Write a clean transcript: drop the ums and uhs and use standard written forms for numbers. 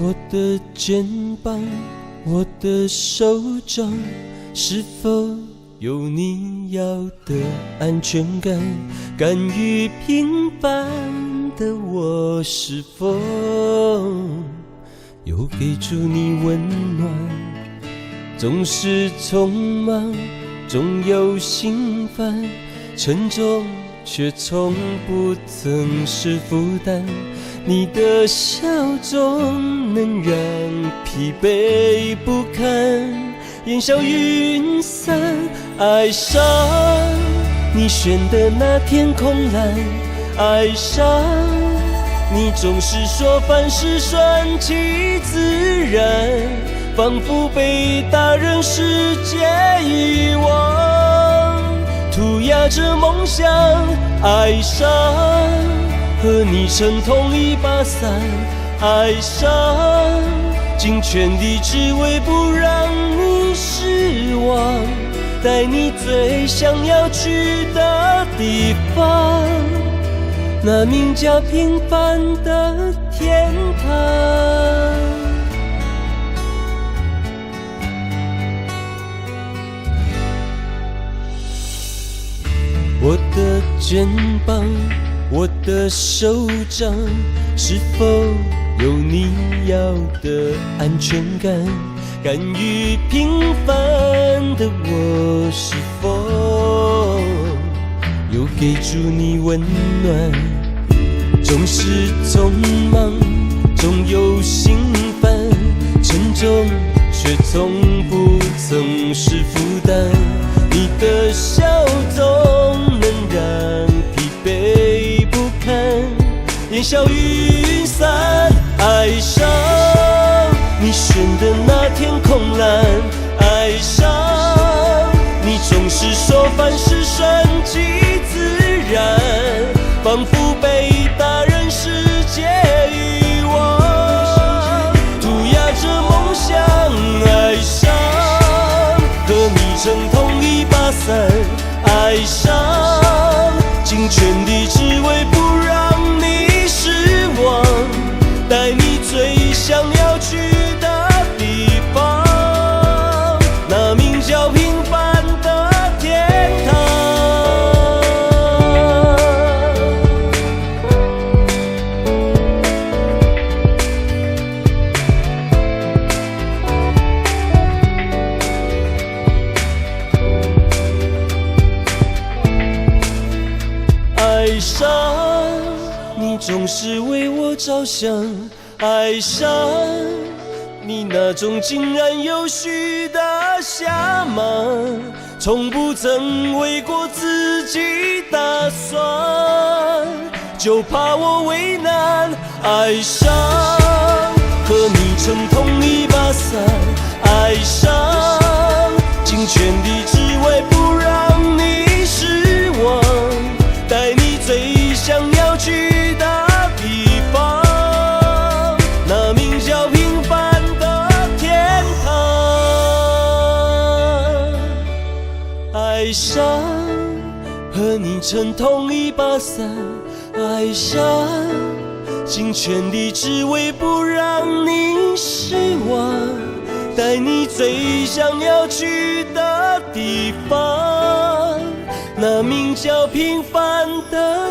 我的肩膀，我的手掌，是否有你要的安全感？甘于平凡的我，是否有给出你温暖？总是匆忙，总有心烦，沉重却从不曾是负担。你的笑总能让疲惫不堪，烟消云散。爱上你选的那天空蓝，爱上你总是说凡事顺其自然，仿佛被大人世界遗忘，涂鸦着梦想。爱上和你撑同一把伞，爱上尽全力只为不让你失望，带你最想要去的地方，那名叫平凡的天堂。我的肩膀，我的手掌，是否有你要的安全感？甘于平凡的我，是否有给出你温暖？总是匆忙，总有心烦，沉重却从不曾是负担。你的笑总能让疲惫不堪，烟消云散。爱上你选的那天空蓝，爱上你总是说凡事顺其自然，仿佛被大人世界遗忘，涂鸦着梦想。爱上和你撑同一把伞，爱上尽全力只为不让你失望，带你最想要去的地方，那名叫平凡的天堂。爱上你总是为我着想，爱上你那种井然有序的瞎忙，从不曾为过自己打算，就怕我为难。爱上和你撑同一把伞，爱上尽全力只为不让你失望，带你最想要去的地方，那名叫平凡的天堂。爱上和你撑同一把伞，爱上尽全力只为不让你失望，带你最想要去的地方，那名叫平凡的